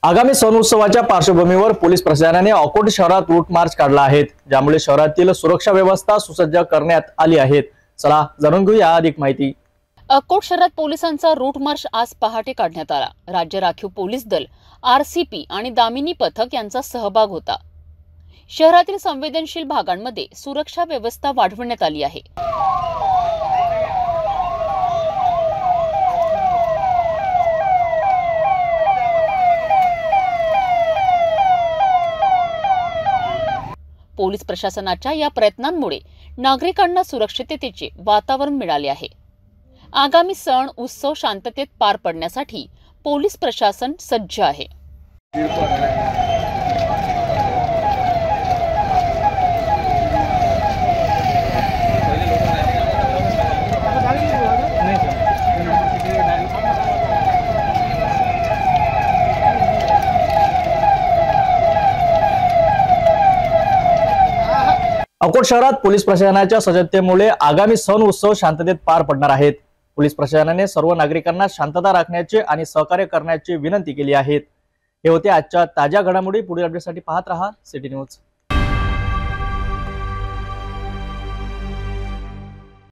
आगामी सण उत्सवाच्या पार्श्वभूमीवर पोलीस प्रशासनाने अकोट शहरात रूट मार्च काढला आहे, ज्यामुळे शहरातील सुरक्षा व्यवस्था सुसज्ज करण्यात आली आहे। चला जाणून घेऊया अधिक माहिती। अकोट शहरात पोलिसांचा रूट मार्च आज पहाटे काढण्यात आला। राज्य राखीव पोलीस दल, आरसीपी आणि दामिनी पथक यांचा सहभाग होता। शहरातील संवेदनशील भागांमध्ये सुरक्षा व्यवस्था वाढवण्यात आली आहे। पोलीस प्रशासनाच्या या प्रयत्नांमुळे नागरिकांना सुरक्षिततेचे वातावरण मिळाले आहे। आगामी सण उत्सव शांततेत पार पडण्यासाठी पोलीस प्रशासन सज्ज आहे। अकोट शहरात पोलीस प्रशासनाच्या सज्जतेमुळे आगामी सण उत्सव शांततेत पार पडणार आहेत। पोलीस प्रशासनाने सर्व नागरिकांना शांतता राखण्याचे आणि सहकार्य करण्याची विनंती केली आहे। हे होते आजच्या ताज्या घडामोडी। पुढील अपडेटसाठी पाहत रहा सिटी न्यूज।